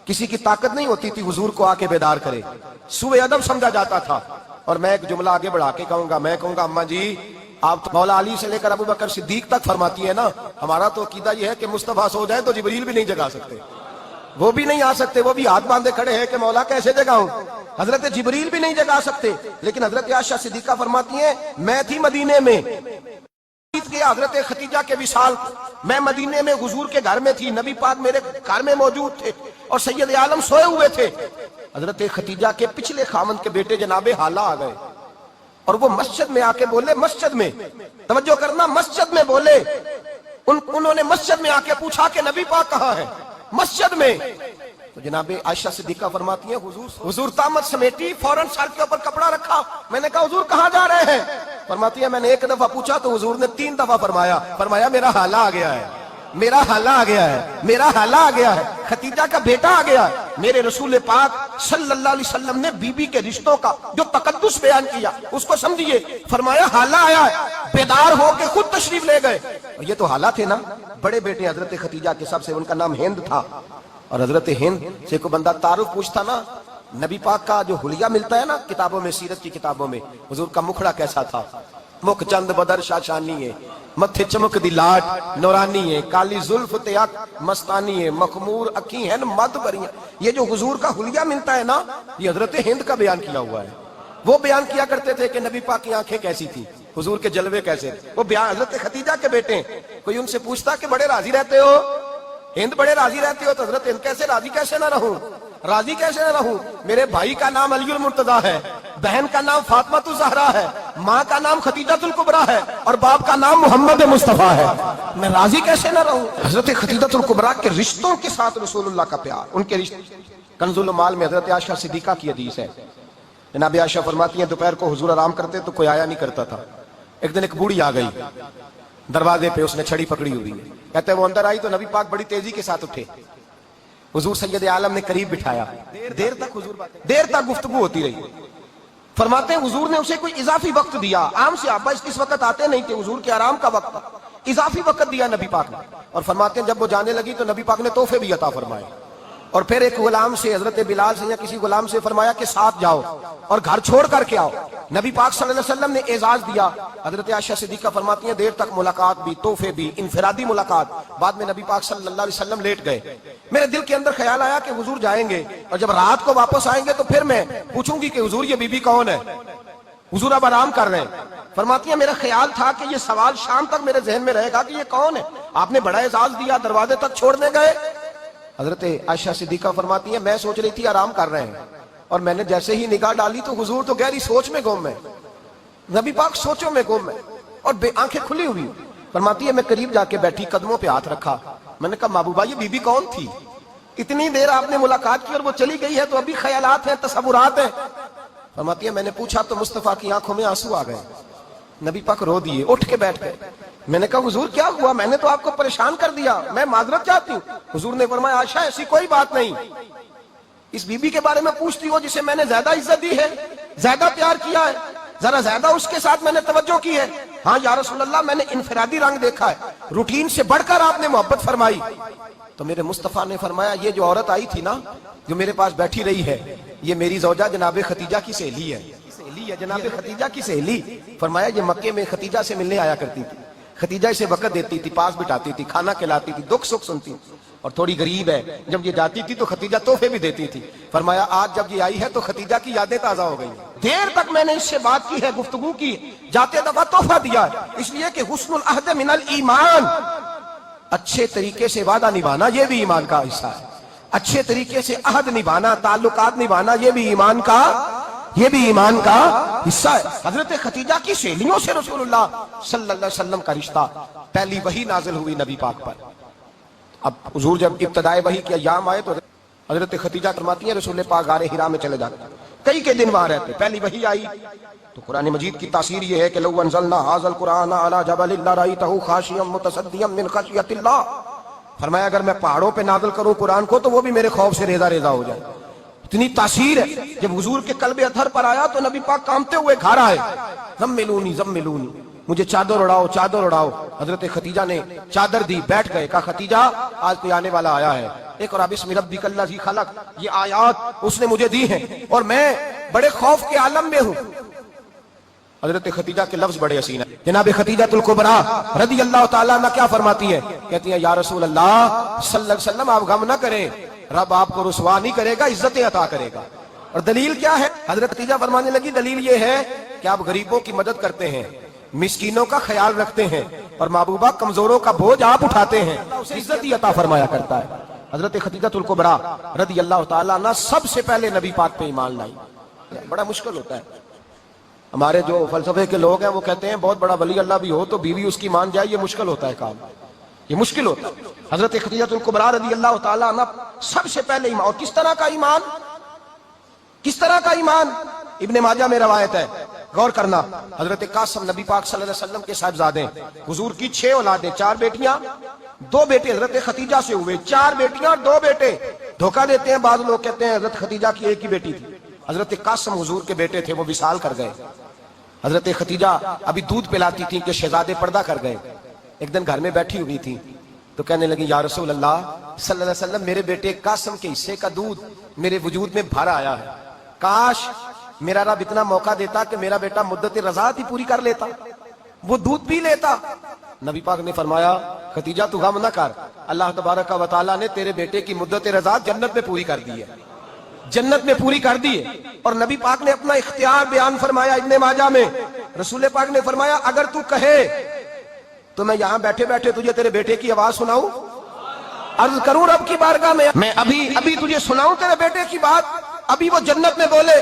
کسی کی طاقت نہیں ہوتی تھی حضور کو آ کے بیدار کرے، سوء ادب سمجھا جاتا تھا۔ اور میں ایک جملہ آگے بڑھا کے کہوں گا، میں کہوں گا اماں جی آپ مولا علی سے لے کر ابو بکر صدیق تک فرماتی ہے نا، ہمارا تو عقیدہ یہ ہے کہ مصطفیٰ سو جائے تو جبریل بھی نہیں جگا سکتے، وہ بھی نہیں آ سکتے، وہ بھی ہاتھ باندھے کھڑے ہیں کہ مولا کیسے جگاؤں، حضرت جبریل بھی نہیں جگا سکتے۔ لیکن حضرت عائشہ صدیقہ فرماتی ہیں میں تھی مدینے میں، حضرت خدیجہ کے وصال، میں مدینے میں حضور کے گھر میں تھی، نبی پاک میرے گھر میں موجود تھے اور سید عالم سوئے ہوئے تھے۔ حضرت خدیجہ کے پچھلے خامند کے بیٹے جناب حالہ آ گئے اور وہ مسجد میں آ کے بولے، مسجد میں توجہ کرنا، مسجد میں بولے، انہوں نے مسجد میں آ کے پوچھا کہ نبی پاک کہاں ہے، مسجد میں۔ تو جناب عائشہ صدیقہ فرماتی ہیں حضور طامت سمیٹی، فوراً سر کے اوپر کپڑا رکھا، میں نے کہا حضور کہاں جا رہے ہیں؟ فرماتی ہے میں نے 1 دفعہ پوچھا تو حضور نے 3 دفعہ فرمایا میرا حالہ آ گیا ہے، میرا حالہ آ گیا ہے، میرا حالہ آ گیا ہے، خدیجہ کا بیٹا آ گیا ہے۔ میرے رسول پاک صلی اللہ علیہ وسلم نے بی بی کے رشتوں کا جو تقدس بیان کیا اس کو سمجھیے، فرمایا حالہ آیا ہے، بیدار ہو کے خود تشریف لے گئے۔ یہ تو حالہ تھے نا، بڑے بیٹے حضرت خدیجہ کے سب سے، ان کا نام ہند تھا، اور حضرت ہند سے کوئی بندہ تعارف پوچھتا نا، نبی پاک کا جو حلیہ ملتا ہے نا کتابوں میں، سیرت کی کتابوں میں، حضور کا مکھڑا کیسا تھا، مکھ چند بدر شاشانی ہے، متھے چمک دی لاٹ نورانی ہے، کالی زلف تیاک مستانی ہے، مخمور اکھی ہیں مد بریاں۔ یہ جو حضور کا حلیہ ملتا ہے نا، یہ حضرت ہند کا بیان کیا ہوا ہے۔ وہ بیان کیا کرتے تھے کہ نبی پاک کی آنکھیں کیسی تھی، حضور کے جلوے کیسے تھے، وہ بیان حضرت خدیجہ کے بیٹے ہیں۔ کوئی ان سے پوچھتا کہ بڑے راضی رہتے ہو، ہند بڑے راضی رہتے ہو، تو حضرت ہند کیسے راضی کیسے نہ رہوں، راضی کیسے نہ رہوں، میرے بھائی کا نام علی المرتضیٰ ہے، بہن کا نام فاطمہ الزہرا ہے، ماں کا نام خدیجہ الکبریٰ ہے، اور باپ کا نام محمد مصطفیٰ ہے، میں راضی کیسے نہ رہوں۔ حضرت خدیجہ الکبریٰ کے رشتوں کے ساتھ رسول اللہ کا پیار، ان کے رشتے۔ کنز المال میں حضرت عائشہ صدیقہ کی حدیث ہے، جناب عائشہ فرماتی ہیں دوپہر کو حضور آرام کرتے تو کوئی آیا نہیں کرتا تھا، ایک دن ایک بوڑھی آ گئی دروازے پہ، اس نے چھڑی پکڑی ہوئی ہے، کہتے ہیں وہ اندر آئی تو نبی پاک بڑی تیزی کے ساتھ اٹھے، حضور سید عالم نے قریب بٹھایا، دیر تک گفتگو ہوتی رہی۔ فرماتے ہیں حضور نے اسے کوئی اضافی وقت دیا، عام صحابہ اس وقت آتے نہیں تھے، حضور کے آرام کا وقت تھا، اضافی وقت دیا نبی پاک نے۔ اور فرماتے ہیں جب وہ جانے لگی تو نبی پاک نے تحفے بھی عطا فرمائے، اور پھر ایک غلام سے، حضرت بلال سے یا کسی غلام سے فرمایا کہ ساتھ جاؤ اور گھر چھوڑ کر کے آؤ۔ نبی پاک صلی اللہ علیہ وسلم نے اعزاز دیا۔ حضرت عائشہ صدیقہ فرماتی ہیں دیر تک ملاقات بھی، تحفے بھی، انفرادی ملاقات۔ بعد میں نبی پاک صلی اللہ علیہ وسلم لیٹ گئے، میرے دل کے اندر خیال آیا کہ حضور جائیں گے اور جب رات کو واپس آئیں گے تو پھر میں پوچھوں گی کہ حضور یہ بی بی کون ہے، حضور اب آرام کر رہے ہیں۔ فرماتی ہیں میرا خیال تھا کہ یہ سوال شام تک میرے ذہن میں رہے گا کہ یہ کون ہے، آپ نے بڑا اعزاز دیا، دروازے تک چھوڑنے گئے۔ حضرت عائشہ صدیقہ فرماتی ہیں میں سوچ رہی تھی آرام کر رہے ہیں، اور میں نے جیسے ہی نگاہ ڈالی تو حضور تو گہری سوچ میں گم ہے، نبی پاک سوچوں میں گم ہے اور آنکھیں کھلی ہوئی۔ فرماتی ہے میں قریب جا کے بیٹھی, قدموں پہ ہاتھ رکھا, میں نے کہا محبوبہ یہ بی بی کون تھی؟ اتنی دیر آپ نے ملاقات کی اور وہ چلی گئی ہے تو ابھی خیالات ہیں, تصورات ہیں. فرماتی ہے میں نے پوچھا تو مصطفیٰ کی آنکھوں میں آنسو آ گئے, نبی پاک رو دیے, اٹھ کے بیٹھ گئے. میں نے کہا حضور کیا ہوا؟ میں نے تو آپ کو پریشان کر دیا, میں معذرت چاہتی ہوں. حضور نے فرمایا عائشہ ایسی کوئی بات نہیں, اس بی بی کے بارے میں پوچھتی ہو جسے میں نے زیادہ عزت دی ہے, زیادہ پیار کیا ہے, ذرا زیادہ اس کے ساتھ میں نے توجہ کی ہے. ہاں یا رسول اللہ میں نے انفرادی رنگ دیکھا ہے, روٹین سے بڑھ کر آپ نے محبت فرمائی. تو میرے مصطفیٰ نے فرمایا یہ جو عورت آئی تھی نا, جو میرے پاس بیٹھی رہی ہے, یہ میری زوجہ جناب خدیجہ کی سہیلی ہے, جناب خدیجہ کی سہیلی. فرمایا یہ مکے میں خدیجہ سے ملنے آیا کرتی تھی, خدیجہ اسے وقت دیتی تھی, پاس بٹھاتی تھی, کھانا کھلاتی تھی, دکھ سکھ سنتی, اور تھوڑی غریب ہے, جب یہ جاتی تھی تو خدیجہ تحفے بھی دیتی تھی. فرمایا آج جب یہ آئی ہے تو خدیجہ کی یادیں تازہ ہو گئی, دیر تک میں نے اس سے بات کی ہے, گفتگو کی, جاتے دفعہ تحفہ دیا ہے, اس لیے کہ حسن العہد من الایمان, اچھے طریقے سے وعدہ نبھانا یہ بھی ایمان کا حصہ ہے. اچھے طریقے سے عہد نبھانا, تعلقات نبھانا یہ بھی ایمان کا حصہ ہے. حضرت خدیجہ کی سہیلیوں سے رسول اللہ صلی اللہ علیہ وسلم کا رشتہ. پہلی وحی نازل ہوئی نبی پاک پر. اب حضور جب ابتدائے وحی کے ایام آئے تو حضرت خدیجہ فرماتی ہیں رسول پاک غار حرا میں چلے جاتے, کئی کے دن وہاں رہتے. پہلی وحی آئی تو قرآن مجید کی تاثیر یہ ہے کہ لو انزلنا ھذا القرآن علی جبل لرأیتہ خاشعا متصدعا من خشیۃ اللہ. فرمایا اگر میں پہاڑوں پہ نازل کروں قرآن کو تو وہ بھی میرے خوف سے ریزہ ریزہ ہو جائے. اتنی تاثیر ہے. جب حضور کے قلب اطہر پر آیا تو نبی پاک کانپتے ہوئے گھر آئے, زملونی زملونی, مجھے چادر اڑاؤ چادر اڑاؤ. حضرت خدیجہ نے چادر دی, بیٹھ گئے. کہا خدیجہ آج کوئی آنے والا آیا ہے, اقرأ بسم ربک الذی خلق, یہ آیات اس نے مجھے دی ہیں اور میں بڑے خوف کے عالم میں ہوں. حضرت خدیجہ کے لفظ بڑے حسین ہیں. جناب خدیجۃ الکبریٰ رضی اللہ تعالیٰ عنہ کیا فرماتی ہے؟ کہتی ہیں یا رسول اللہ صلی اللہ علیہ وسلم آپ غم نہ کریں, رب آپ کو رسوا نہیں کرے گا, عزتیں عطا کرے گا. اور دلیل کیا ہے؟ حضرت خدیجہ فرمانے لگی دلیل یہ ہے کہ آپ غریبوں کی مدد کرتے ہیں, مسکینوں کا خیال رکھتے ہیں, اور محبوبہ کمزوروں کا بوجھ آپ اٹھاتے ہیں, عزت ہی عطا فرمایا کرتا ہے. حضرت خدیجۃ الکبریٰ رضی اللہ تعالیٰ عنہ سب سے پہلے نبی پاک پہ ایمان لائی. بڑا مشکل ہوتا ہے. ہمارے جو فلسفے کے لوگ ہیں وہ کہتے ہیں بہت بڑا ولی اللہ بھی ہو تو بیوی اس کی مان جائے, یہ مشکل ہوتا ہے کام, یہ مشکل ہوتا ہے. حضرت خدیجۃ الکبریٰ رضی اللہ تعالیٰ عنہ سب سے پہلے ایمان. اور کس طرح کا ایمان؟ کس طرح کا ایمان؟ ابن ماجہ میں روایت ہے, غور کرنا. حضرت قاسم نبی پاک صلی اللہ علیہ وسلم کے صاحبزادے, حضور کی 6 اولادیں, 4 بیٹیاں 2 بیٹے حضرت خدیجہ سے ہوئے, 4 بیٹیاں اور 2 بیٹے. دھوکہ دیتے ہیں بعض لوگ, کہتے ہیں حضرت خدیجہ کی ایک ہی بیٹی تھی. حضرت قاسم حضور کے بیٹے تھے, وہ وصال کر گئے. حضرت خدیجہ ابھی دودھ پلاتی تھی کہ شہزادے پردہ کر گئے. ایک دن گھر میں بیٹھی ہوئی تھی تو کہنے لگی یا رسول اللہ صلی اللہ علیہ وسلم میرے بیٹے قاسم کے حصے کا دودھ میرے وجود میں بھر آیا ہے, کاش میرا رب اتنا موقع دیتا کہ میرا بیٹا مدت رضاعت ہی پوری کر لیتا, وہ دودھ پی لیتا. نبی پاک نے فرمایا خدیجہ تو غم نہ کر, اللہ تبارک و تعالیٰ نے تیرے بیٹے کی مدت رضاعت جنت میں پوری کر دی ہے, جنت میں پوری کر دی ہے. اور نبی پاک نے اپنا اختیار بیان فرمایا ابن ماجہ میں. رسول پاک نے فرمایا اگر تو کہے تو میں یہاں بیٹھے بیٹھے تجھے تیرے بیٹے کی آواز سناؤں, عرض کروں رب کی بارگاہ میں ابھی تجھے سناؤں تیرے بیٹے کی بات, ابھی وہ جنت میں بولے.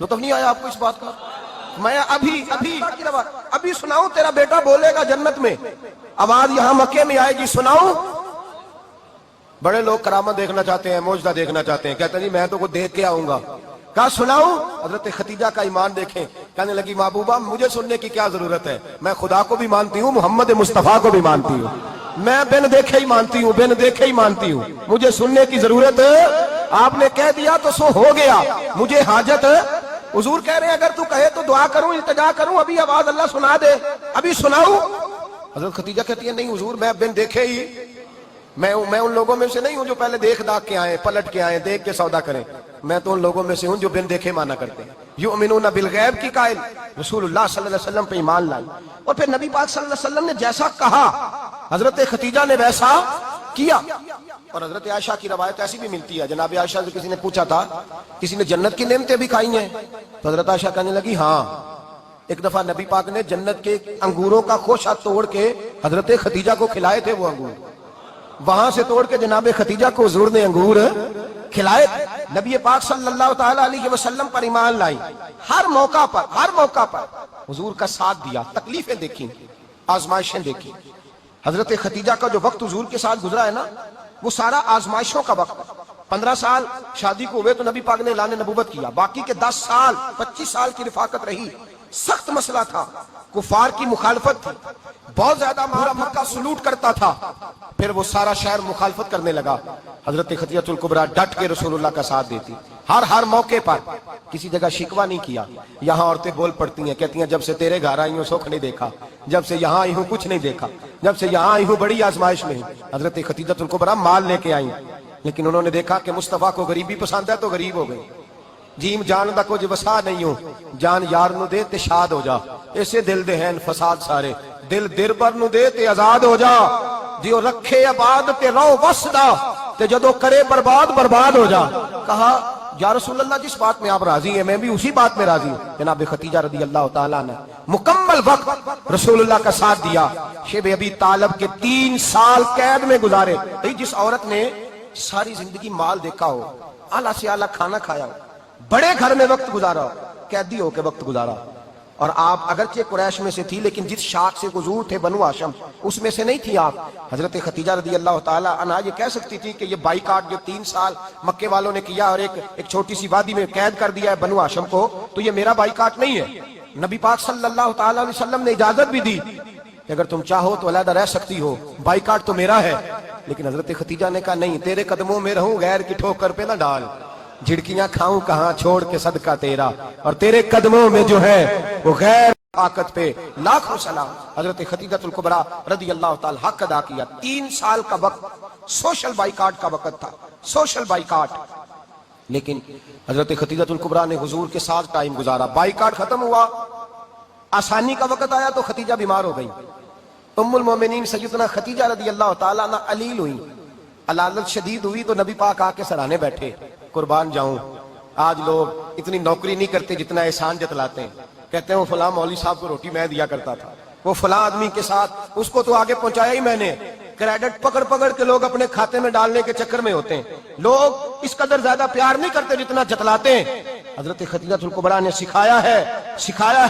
لطف نہیں آیا آپ کو اس بات کا؟ میں ابھی سناؤں تیرا بیٹا بولے گا جنت میں, آواز یہاں مکے میں آئے گی, سناؤں. بڑے لوگ کرامت دیکھنا چاہتے ہیں, معجزہ دیکھنا چاہتے ہیں, کہتے ہیں جی میں تو کچھ دیکھ کے آؤں گا. کہا سناؤں. حضرت خدیجہ کا ایمان دیکھیں, کہنے لگی محبوبہ مجھے سننے کی کیا ضرورت ہے, میں خدا کو بھی مانتی ہوں, محمد مصطفیٰ کو بھی مانتی ہوں, میں بن دیکھے ہی مانتی ہوں, بن دیکھے ہی مانتی ہوں, مجھے سننے کی ضرورت ہے, آپ نے کہہ دیا تو سو ہو گیا, مجھے حاجت. حضور کہہ رہے ہیں اگر تو کہے تو دعا کروں, التجا کروں, ابھی آواز اللہ سنا دے, ابھی سناؤں. حضرت خدیجہ کہتی ہے نہیں حضور میں بن دیکھے ہی, میں ان لوگوں میں سے نہیں ہوں جو پہلے دیکھ داکھ کے آئے, پلٹ کے آئے, دیکھ کے سودا کریں. میں تو ان لوگوں میں سے ہوں جو بن دیکھے مانا کرتے ہیں. یؤمنون بالغیب کی قائل رسول اللہ صلی اللہ علیہ وسلم پہ ایمان لائی. اور پھر نبی پاک صلی اللہ علیہ وسلم نے جیسا کہا حضرت خدیجہ نے ویسا کیا. اور حضرت عائشہ کی روایت ایسی بھی ملتی ہے, جناب عائشہ سے کسی نے پوچھا تھا کسی نے جنت کی نعمتیں بھی کھائی ہیں, تو حضرت عائشہ کہنے لگی ہاں, ایک دفعہ نبی پاک نے جنت کے انگوروں کا خوشہ توڑ کے حضرت خدیجہ کو کھلائے تھے. وہ انگور وہاں سے توڑ کے جناب خدیجہ کو حضور نے انگور کھلائے. نبی پاک صلی اللہ تعالی علیہ وسلم پر ایمان لائی, ہر موقع پر حضور کا ساتھ دیا, تکلیفیں دیکھیں, آزمائشیں دیکھی. حضرت خدیجہ کا جو وقت حضور کے ساتھ گزرا ہے نا وہ سارا آزمائشوں کا وقت. 15 سال شادی کو ہوئے تو نبی پاک نے اعلان نبوت کیا. باقی کے 10 سال 25 سال کی رفاقت رہی. سخت مسئلہ تھا, کفار کی مخالفت تھی, بہت زیادہ مکہ سلوٹ کرتا تھا. پھر وہ سارا شہر مخالفت کرنے لگا. حضرت خدیجہ الکبریٰ ڈٹ کے رسول اللہ کا ساتھ دیتی, ہر موقع پر کسی جگہ شکوہ نہیں کیا. یہاں عورتیں بول پڑتی ہیں, کہتی ہیں جب سے تیرے گھر آئی ہوں سکھ نہیں دیکھا, جب سے یہاں آئی ہوں کچھ نہیں دیکھا, جب سے یہاں آئی ہوں بڑی آزمائش میں ہوں. حضرت خدیجہ الکبریٰ مال لے کے آئی, لیکن انہوں نے دیکھا کہ مصطفیٰ کو غریبی پسند ہے تو غریب ہو گئی. جیم جان دا کچھ وسا نہیں ہو, جان یار نو دے تے شاد ہو جا. ایسے دل دے ہیں فساد سارے, دل دربر نو دے تے آزاد ہو جا. دیو رکھے آباد تے رو وسدا, تے جدو کرے برباد ہو جا. کہا یا رسول اللہ جس بات میں آپ راضی ہیں میں بھی اسی بات میں راضی ہوں. جناب خدیجہ رضی اللہ تعالیٰ نے مکمل وقت رسول اللہ کا ساتھ دیا. شیب ابی طالب کے 3 سال قید میں گزارے. جس عورت نے ساری زندگی مال دیکھا ہو, اعلیٰ سے اعلیٰ کھانا کھایا ہو, بڑے گھر میں وقت گزارا ہو, قیدی ہو کے وقت گزارا. اور آپ اگرچہ قریش میں سے تھی لیکن جس شاخ سے حضور تھے بنو ہاشم اس میں سے نہیں تھی آپ. حضرت خدیجہ رضی اللہ تعالیٰ عنہا یہ کہہ سکتی تھی کہ یہ بائیکاٹ جو 3 سال مکے والوں نے کیا اور ایک چھوٹی سی وادی میں قید کر دیا ہے بنو ہاشم کو, تو یہ میرا بائیکاٹ نہیں ہے. نبی پاک صلی اللہ تعالیٰ علیہ وسلم نے اجازت بھی دی کہ اگر تم چاہو تو علیحدہ رہ سکتی ہو, بائیکاٹ تو میرا ہے. لیکن حضرت خدیجہ نے کہا نہیں, تیرے قدموں میں رہوں, غیر کی ٹھوکر پہ نہ ڈال. جھڑکیاں کھاؤں کہاں چھوڑ کے صدقہ تیرا, اور تیرے قدموں میں جو ہے وہ غیر طاقت پہ لاکھوں سلام. حضرت خدیجہ الکبریٰ رضی اللہ تعالی حق ادا کیا. 3 سال کا وقت سوشل بائیکاٹ کا وقت تھا, سوشل بائیکاٹ. لیکن حضرت خدیجہ الکبریٰ نے حضور کے ساتھ ٹائم گزارا. بائیکاٹ ختم ہوا, آسانی کا وقت آیا تو خدیجہ بیمار ہو گئی. ام المومنین سیدنا خدیجہ رضی اللہ تعالیٰ عنہ علیل ہوئی, علالت شدید ہوئی تو نبی پاک آ کے سرانے بیٹھے. قربان جاؤں, آج لوگ اتنی نوکری نہیں کرتے جتنا احسان جتلاتے ہیں. کہتے ہیں وہ فلاں مولوی صاحب کو روٹی میں دیا کرتا تھا, وہ فلاں آدمی کے ساتھ اس کو تو آگے پہنچایا ہی میں نے. کریڈٹ پکڑ کے لوگ اپنے کھاتے میں ڈالنے کے چکر میں ہوتے ہیں. لوگ اس قدر زیادہ پیار نہیں کرتے جتنا جتلاتے ہیں. حضرت خدیجہ الکبریٰ نے سکھایا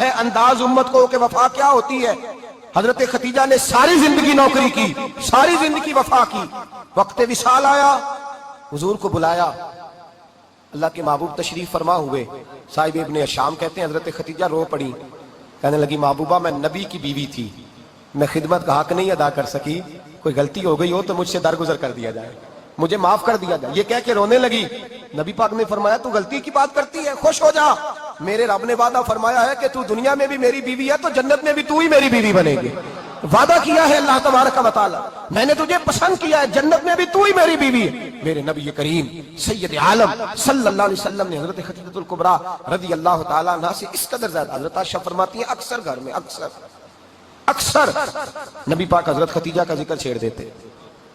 ہے انداز امت کو کہ وفا کیا ہوتی ہے. حضرت خدیجہ نے ساری زندگی نوکری کی, ساری زندگی وفا کی. وقت وصال آیا, حضور کو بلایا. اللہ کے محبوب تشریف فرما ہوئے. صاحب ابن شام کہتے ہیں حضرت خدیجہ رو پڑی, کہنے لگی محبوبہ میں نبی کی بیوی تھی, میں خدمت کا حق نہیں ادا کر سکی, کوئی غلطی ہو گئی ہو تو مجھ سے درگزر کر دیا جائے, مجھے معاف کر دیا جائے. یہ کہہ کے رونے لگی. نبی پاک نے فرمایا تو غلطی کی بات کرتی ہے, خوش ہو جا, میرے رب نے وعدہ فرمایا ہے کہ تو دنیا میں بھی میری بیوی ہے تو جنت میں بھی تو ہی میری بیوی بنے گی. وعدہ کیا ہے اللہ تبارک و تعالی, میں نے تجھے پسند کیا ہے, جنت میں بھی تو ہی میری بیوی ہے. میرے نبی کریم سید عالم صلی اللہ علیہ وسلم نے حضرت خدیجہ الکبریٰ رضی اللہ تعالیٰ عنہ سے اس قدر زیادہ, حضرت عائشہ فرماتی ہیں اکثر گھر میں اکثر نبی پاک حضرت خدیجہ کا ذکر چھیڑ دیتے.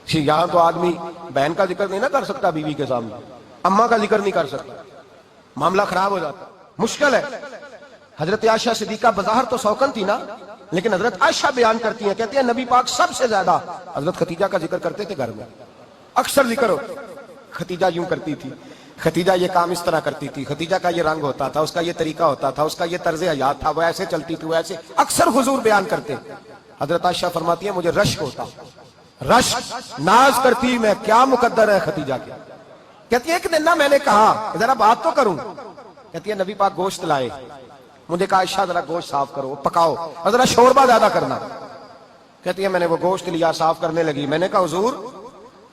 یہاں تو آدمی بہن کا ذکر نہیں نہ کر سکتا بیوی کے سامنے, اماں کا ذکر نہیں کر سکتا, معاملہ خراب ہو جاتا, مشکل ہے. حضرت عائشہ صدیقہ بظاہر تو سوکن تھی نا, لیکن حضرت عائشہ بیان کرتی ہیں, کہتی ہیں نبی پاک سب سے زیادہ حضرت خدیجہ کا ذکر کرتے تھے گھر میں, اکثر ذکر ہو. خدیجہ یوں کرتی تھی, خدیجہ یہ کام اس طرح کرتی تھی, خدیجہ کا یہ رنگ ہوتا تھا, اس کا یہ طریقہ ہوتا تھا, اس کا یہ طرز حیات تھا, وہ ایسے چلتی تھی, وہ ایسے, اکثر حضور بیان کرتے. حضرت عائشہ فرماتی ہیں مجھے رشک ہوتا, رشک, ناز کرتی میں, کیا مقدر ہے خدیجہ کے. کہتی ہے ایک دن نہ میں نے کہا ذرا بات تو کروں, کہتی ہے نبی پاک گوشت لائے, مجھے کہا عائشہ ذرا گوشت صاف کرو, پکاؤ, اور ذرا شوربہ زیادہ کرنا. کہتی ہے میں نے وہ گوشت لیا, صاف کرنے لگی. میں نے کہا حضور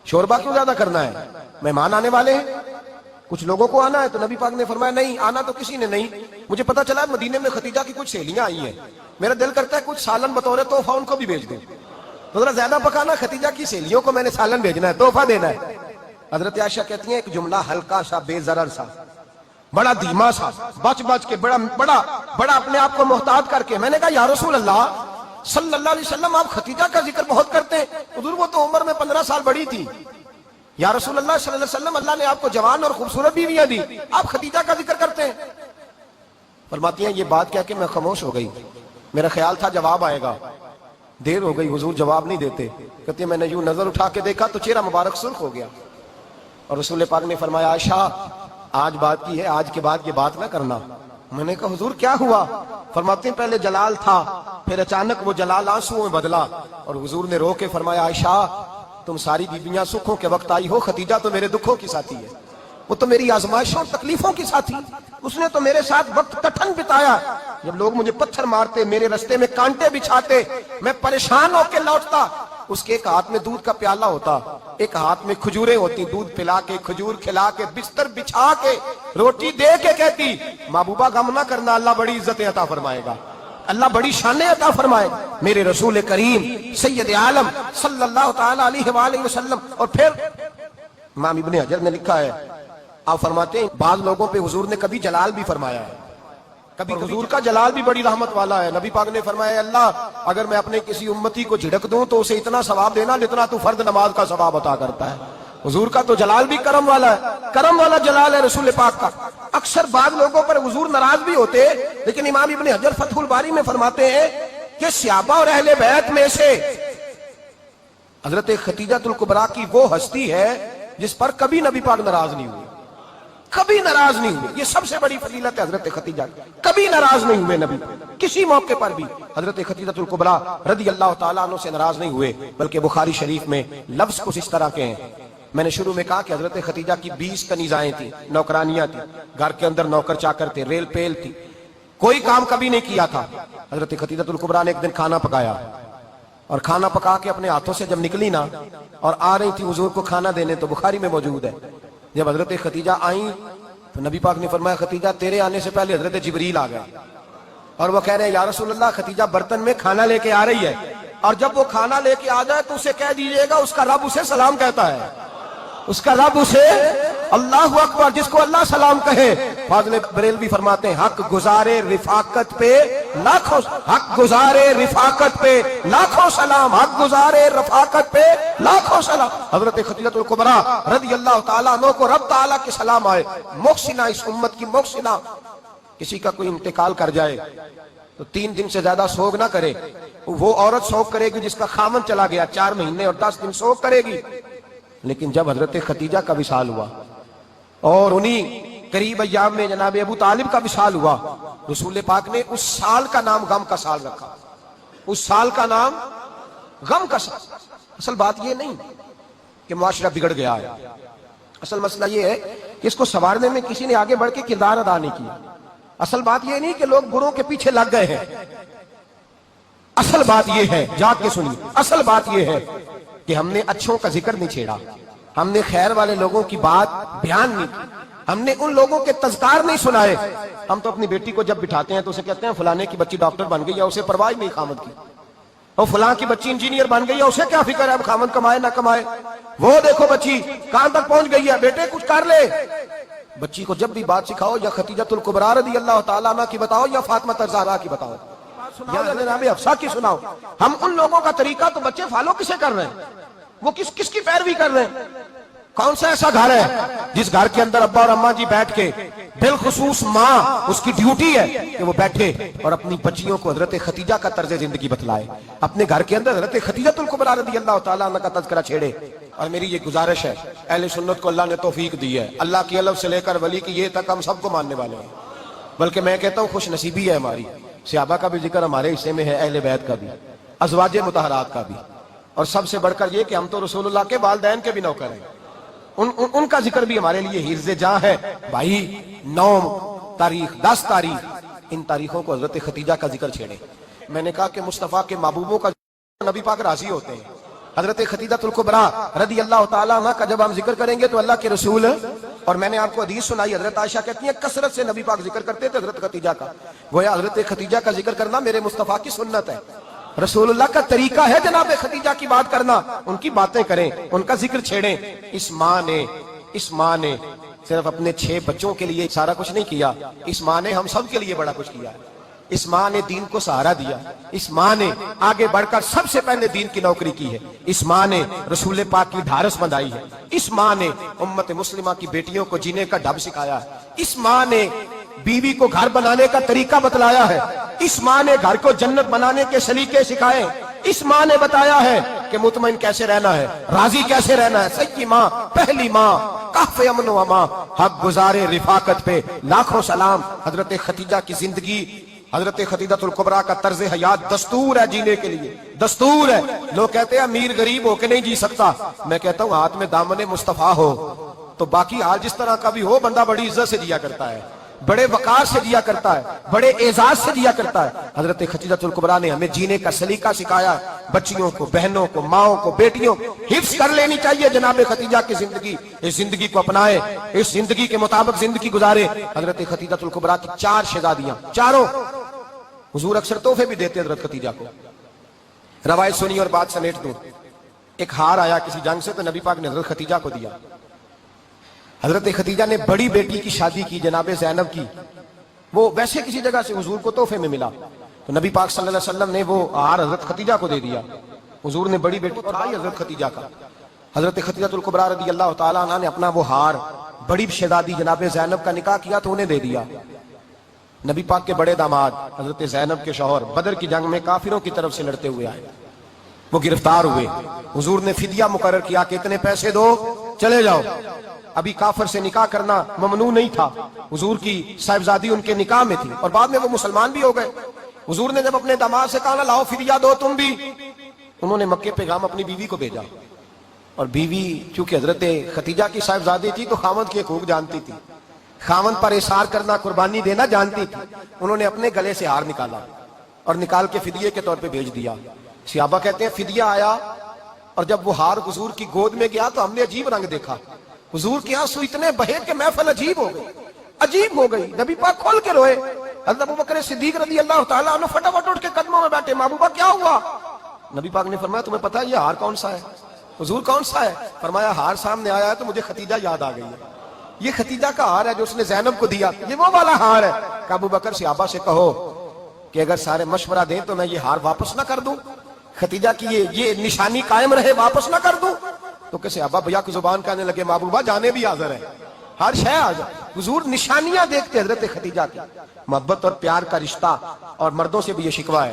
شوربہ کیوں زیادہ کرنا ہے, مہمان آنے والے ہیں, کچھ لوگوں کو آنا ہے. تو نبی پاک نے فرمایا نہیں, آنا تو کسی نے نہیں, مجھے پتا چلا مدینے میں خدیجہ کی کچھ سہیلیاں آئی ہیں, میرا دل کرتا ہے کچھ سالن بطور تحفہ ان کو بھی بھیج دوں. تو ذرا زیادہ پکانا, خدیجہ کی سہیلیوں کو میں نے سالن بھیجنا ہے, تحفہ دینا ہے. حضرت عائشہ کہتی ہیں ایک جملہ ہلکا سا, بے ضرر سا, بڑا دھیما سا, بچ کے, بڑا اپنے آپ کو محتاط کر کے. میں نے کہا یا رسول اللہ صلی اللہ علیہ وسلم آپ خدیجہ کا ذکر بہت کرتے ہیں, حضور وہ تو عمر میں 15 سال بڑی تھی. یا رسول اللہ صلی اللہ علیہ وسلم اللہ نے آپ کو جوان اور خوبصورت بیویاں دی, آپ خدیجہ کا ذکر کرتے ہیں. فرماتی ہیں یہ بات کہہ کے میں خاموش ہو گئی, میرا خیال تھا جواب آئے گا, دیر ہو گئی, حضور جواب نہیں دیتے. کہتے ہیں میں نے یوں نظر اٹھا کے دیکھا تو چہرہ مبارک سرخ ہو گیا, اور رسول پاک نے فرمایا عائشہ آج بات کی ہے, آج کے بعد یہ بات نہ کرنا, میں نے کہا حضور کیا ہوا؟ فرماتے ہیں پہلے جلال تھا، پھر اچانک وہ جلال آنسوؤں میں بدلا، اور حضور نے رو کے فرمایا عائشہ تم ساری بیویاں سکھوں کے وقت آئی ہو، خدیجہ تو میرے دکھوں کی ساتھی ہے، وہ تو میری آزمائشوں تکلیفوں کی ساتھی، اس نے تو میرے ساتھ وقت کٹھن بتایا، جب لوگ مجھے پتھر مارتے، میرے رستے میں کانٹے بچھاتے، میں پریشان ہو کے لوٹتا، اس کے ایک ہاتھ میں دودھ کا پیالہ ہوتا، ایک ہاتھ میں کھجوریں ہوتی، دودھ پلا کے کھجور کھلا کے بستر بچھا کے روٹی دے کے کہتی محبوبہ غم نہ کرنا، اللہ بڑی عزتیں عطا فرمائے گا، اللہ بڑی شانیں عطا فرمائے گا، میرے رسول کریم سید عالم صلی اللہ تعالی علیہ وآلہ وسلم۔ اور پھر امام ابن حجر نے لکھا ہے، آپ فرماتے ہیں بعض لوگوں پہ حضور نے کبھی جلال بھی فرمایا ہے، کبھی حضور کا جلال بھی بڑی رحمت والا ہے۔ نبی پاک نے فرمایا اللہ اگر میں اپنے کسی امتی کو جھڑک دوں تو اسے اتنا ثواب دینا جتنا تو فرض نماز کا ثواب عطا کرتا ہے۔ حضور کا تو جلال بھی کرم والا ہے، کرم والا جلال ہے رسول پاک کا۔ اکثر بعض لوگوں پر حضور ناراض بھی ہوتے، لیکن امام ابن حجر فتح الباری میں فرماتے ہیں کہ صحابہ اور اہل بیت میں سے حضرت خدیجہ الکبریٰ کی وہ ہستی ہے جس پر کبھی نبی پاک ناراض نہیں ہوئے، کبھی ناراض نہیں ہوئے۔ یہ سب سے بڑی فضیلت ہے حضرت خدیجہ، کبھی ناراض نہیں ہوئے نبی، کسی موقع پر بھی حضرت خدیجہ الکبریٰ رضی اللہ تعالیٰ عنہ سے ناراض نہیں ہوئے، بلکہ بخاری شریف میں لفظ کچھ اس طرح کے ہیں۔ میں نے شروع میں کہا کہ حضرت خدیجہ کی 20 کنیزائیں تھیں، نوکرانیاں تھیں، گھر کے اندر نوکر چاکر تھے، ریل پیل تھی، کوئی کام کبھی نہیں کیا تھا۔ حضرت خدیجہ الکبریٰ نے ایک دن کھانا پکایا، اور کھانا پکا کے اپنے ہاتھوں سے جب نکلی نا اور آ رہی تھی حضور کو کھانا دینے، تو بخاری میں موجود ہے جب حضرت خدیجہ آئیں تو نبی پاک نے فرمایا خدیجہ تیرے آنے سے پہلے حضرت جبریل آ گئے، اور وہ کہہ رہے ہیں یا رسول اللہ خدیجہ برتن میں کھانا لے کے آ رہی ہے، اور جب وہ کھانا لے کے آ جائے تو اسے کہہ دیجئے گا اس کا رب اسے سلام کہتا ہے، اس کا رب اسے اللہ اکبر، جس کو اللہ سلام کہے۔ فاضل بریلوی فرماتے ہیں حق گزارے رفاقت پہ لاکھوں، حق گزارے رفاقت پہ لاکھوں سلام، حق گزارے رفاقت پہ لاکھوں سلام۔ حضرت خدیجہ الکبریٰ رضی اللہ تعالیٰ عنہ کو رب تعالیٰ کے سلام آئے، محسنہ، اس امت کی محسنہ۔ کسی کا کوئی انتقال کر جائے تو 3 دن سے زیادہ سوگ نہ کرے، وہ عورت سوگ کرے گی جس کا خامن چلا گیا، 4 مہینے اور 10 دن سوگ کرے گی۔ لیکن جب حضرت خدیجہ کا وصال ہوا اور انہی قریب ایام میں جناب ابو طالب کا وصال ہوا، رسول پاک نے اس سال کا نام غم کا سال رکھا، اس سال کا نام غم کا سال۔ اصل بات یہ نہیں کہ معاشرہ بگڑ گیا ہے، اصل مسئلہ یہ ہے کہ اس کو سنوارنے میں کسی نے آگے بڑھ کے کردار ادا نہیں کیا۔ اصل بات یہ نہیں کہ لوگ بروں کے پیچھے لگ گئے ہیں، اصل بات یہ ہے، جاگ کے سنیے، اصل بات یہ ہے کہ ہم نے اچھوں کا ذکر نہیں چھیڑا، ہم نے خیر والے لوگوں کی بات بیان نہیں کی، ہم نے ان لوگوں کے تذکار نہیں سنائے۔ ہم تو اپنی بیٹی کو جب بٹھاتے ہیں تو اسے کہتے ہیں فلانے کی بچی ڈاکٹر بن گئی ہے، اسے پرواہ نہیں خامد کی، اور فلاں کی بچی انجینئر بن گئی ہے، اسے کیا فکر ہے اب خامد کمائے نہ کمائے، وہ دیکھو بچی کہاں تک پہنچ گئی ہے، بیٹے کچھ کر لے۔ بچی کو جب بھی بات سکھاؤ یا خدیجہ الکبریٰ رضی اللہ تعالیٰ عنہ کی بتاؤ یا فاطمہ الزہرا کی بتاؤ یا جناب حفصہ کی سناؤ۔ ہم ان لوگوں کا طریقہ تو بچے فالو کسے کر رہے ہیں، وہ کس کی پیروی کر رہے ہیں؟ کون سا ایسا گھر ہے جس گھر کے اندر ابا اور اماں جی بیٹھ کے، بالخصوص ماں، اس کی ڈیوٹی ہے کہ وہ بیٹھے اور اپنی بچیوں کو حضرت خدیجہ کا طرز زندگی بتلائے، اپنے گھر کے اندر حضرت خدیجہ الکبریٰ رضی اللہ تعالیٰ عنہ کا تذکرہ چھیڑے۔ اور میری یہ گزارش ہے، اہل سنت کو اللہ نے توفیق دی ہے، اللہ کی علم سے لے کر ولی کی یہ تک ہم سب کو ماننے والے ہیں، بلکہ میں کہتا ہوں خوش نصیبی ہے ہماری، صحابہ کا بھی ذکر ہمارے حصے میں ہے، اہل بیت کا بھی، ازواج مطہرات کا بھی، اور سب سے بڑھ کر یہ کہ ہم تو رسول اللہ کے والدین کے بھی نوکر ہیں، ان کا ذکر بھی ہمارے لیے حرز جاں ہے۔ بھائی 9 تاریخ 10 تاریخ ان تاریخوں کو حضرت خدیجہ کا ذکر چھیڑے۔ میں نے کہا کہ مصطفیٰ کے محبوبوں کا نبی پاک راضی ہوتے ہیں۔ حضرت خدیجہ الکبریٰ رضی اللہ تعالیٰ عنہ کا جب ہم ذکر کریں گے تو اللہ کے رسول، اور میں نے آپ کو حدیث سنائی، حضرت عائشہ کہتی ہیں کثرت سے نبی پاک ذکر کرتے تھے حضرت خدیجہ کا، گویا حضرت خدیجہ کا ذکر کرنا میرے مصطفیٰ کی سنت ہے، رسول اللہ کا طریقہ ہے جناب خدیجہ کی بات کرنا، ان کی باتیں کریں، ان کا ذکر چھیڑیں۔ اس ماں نے صرف اپنے 6 بچوں کے لیے سارا کچھ نہیں کیا، اس ماں نے ہم سب کے لیے بڑا کچھ کیا، اس ماں نے دین کو سہارا دیا، اس ماں نے آگے بڑھ کر سب سے پہلے دین کی نوکری کی ہے، اس ماں نے رسول پاک کی ڈھارس بندھائی ہے، اس ماں نے امت مسلمہ کی بیٹیوں کو جینے کا ڈھب سکھایا ہے، اس ماں نے بیوی کو گھر بنانے کا طریقہ بتلایا ہے، اس ماں نے گھر کو جنت بنانے کے سلیقے سکھائے، اس ماں نے بتایا ہے کہ مطمئن کیسے رہنا ہے، راضی کیسے رہنا ہے، سیدی ماں، پہلی ماں، کہف امن و امان، حق گزارے رفاقت پہ لاکھوں سلام۔ حضرت خدیجہ کی زندگی، حضرت خدیجہ الکبریٰ کا طرز حیات دستور ہے جینے کے لیے، دستور ہے۔ لوگ کہتے ہیں امیر غریب ہو کے نہیں جی سکتا، میں کہتا ہوں ہاتھ میں دامن مصطفیٰ ہو تو باقی حال جس طرح کا بھی ہو، بندہ بڑی عزت سے جیا کرتا ہے، بڑے وقار سے جیا کرتا ہے، بڑے اعزاز سے جیا کرتا ہے۔ حضرت خدیجہ الکبریٰ نے ہمیں جینے کا سلیقہ سکھایا ہے۔ بچیوں کو، بہنوں کو، ماؤں کو، بیٹیوں کو حفظ کر لینی چاہیے جناب خدیجہ کی زندگی۔ اس زندگی کو اپنائے، اس زندگی کے مطابق زندگی گزارے۔ حضرت خدیجہ الکبریٰ کی 4 شہزادیاں، چاروں حضور اکثر تحفے بھی دیتے حضرت خدیجہ کو۔ روایت سنی اور بات سمیٹ دوں، ایک ہار آیا کسی جنگ سے تو نبی پاک نے حضرت خدیجہ کو دیا۔ حضرت خدیجہ نے بڑی بیٹی کی شادی کی جناب زینب کی، وہ ویسے کسی جگہ سے حضور کو تحفے میں ملا تو نبی پاک صلی اللہ علیہ وسلم نے وہ ہار حضرت خدیجہ کو دے دیا۔ حضور نے بڑی بیٹی اٹھائی حضرت خدیجہ کا، حضرت خدیجہ الکبریٰ رضی اللہ تعالیٰ عنہ نے اپنا وہ ہار بڑی شہزادی جناب زینب کا نکاح کیا تو انہیں دے دیا۔ نبی پاک کے بڑے داماد حضرت زینب کے شوہر بدر کی جنگ میں کافروں کی طرف سے لڑتے ہوئے آئے، وہ گرفتار ہوئے۔ حضور نے فدیہ مقرر کیا کہ اتنے پیسے دو چلے جاؤ۔ ابھی کافر سے نکاح کرنا ممنوع نہیں تھا، حضور کی صاحبزادی ان کے نکاح میں تھی اور بعد میں وہ مسلمان بھی ہو گئے۔ حضور نے جب اپنے داماد سے کہا لاؤ فدیہ دو تم بھی، انہوں نے مکے پیغام اپنی بیوی کو بھیجا، اور بیوی چونکہ حضرت خدیجہ کی صاحبزادی تھی تو خاوند کے حقوق جانتی تھی، خاوند پر اثار کرنا، قربانی دینا جانتی تھی۔ انہوں نے اپنے گلے سے ہار نکالا اور نکال کے فدیے کے طور پہ بھیج دیا۔ صحابہ کہتے ہیں فدیہ آیا اور جب وہ ہار حضور کی گود میں گیا تو ہم نے عجیب رنگ دیکھا، حضور کے آنسو اتنے بہے کہ محفل عجیب ہو گئی، عجیب ہو گئی۔ نبی پاک کھول کے روئے۔ حضرت ابوبکر صدیق رضی اللہ تعالیٰ عنہ فٹافٹ اٹھ کے قدموں میں بیٹھے، محبوبہ کیا ہوا؟ نبی پاک نے فرمایا تمہیں پتہ ہے یہ ہار کون سا ہے؟ حضور کون سا ہے؟ فرمایا ہار سامنے آیا ہے تو مجھے خدیجہ یاد آ گئی ہے، یہ خدیجہ کا ہار ہے جو اس نے زینب کو دیا، یہ وہ والا ہار ہے۔ کہ ابوبکر صحابہ سے کہو کہ اگر سارے مشورہ دیں تو میں یہ ہار واپس نہ کر دوں، خدیجہ کی یہ نشانی قائم رہے، واپس نہ کر دوں؟ تو کہ صحابہ بھیا کی زبان کہنے لگے محبوبہ جانے بھی حاضر ہے، ہر شے حاضر۔ حضور نشانیاں دیکھتے حضرت خدیجہ کی، محبت اور پیار کا رشتہ۔ اور مردوں سے بھی یہ شکوہ ہے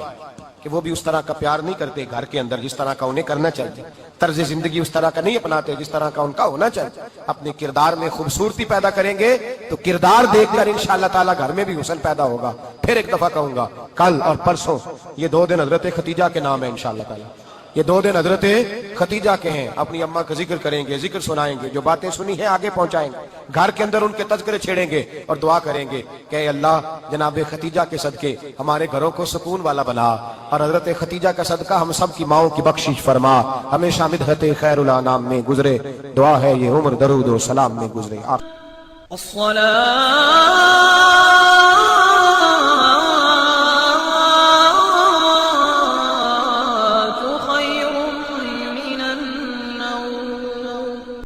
کہ وہ بھی اس طرح کا پیار نہیں کرتے گھر کے اندر جس طرح کا انہیں کرنا چاہیے، طرز زندگی اس طرح کا نہیں اپناتے جس طرح کا ان کا ہونا چاہیے۔ اپنے کردار میں خوبصورتی پیدا کریں گے تو کردار دیکھ کر انشاءاللہ تعالی گھر میں بھی حسن پیدا ہوگا۔ پھر ایک دفعہ کہوں گا، کل اور پرسوں یہ 2 دن حضرت خدیجہ کے نام ہے انشاءاللہ تعالی، یہ 2 دن حضرت خدیجہ کے ہیں۔ اپنی اماں کا ذکر کریں گے، ذکر سنائیں گے، جو باتیں سنی ہیں آگے پہنچائیں گے، گھر کے اندر ان کے تذکرے چھیڑیں گے اور دعا کریں گے کہ اے اللہ جناب خدیجہ کے صدقے ہمارے گھروں کو سکون والا بنا، اور حضرت خدیجہ کا صدقہ ہم سب کی ماؤں کی بخشش فرما، ہمیشہ مدحت خیر الانام میں گزرے۔ دعا ہے یہ عمر درود و سلام میں گزرے۔ الصلاة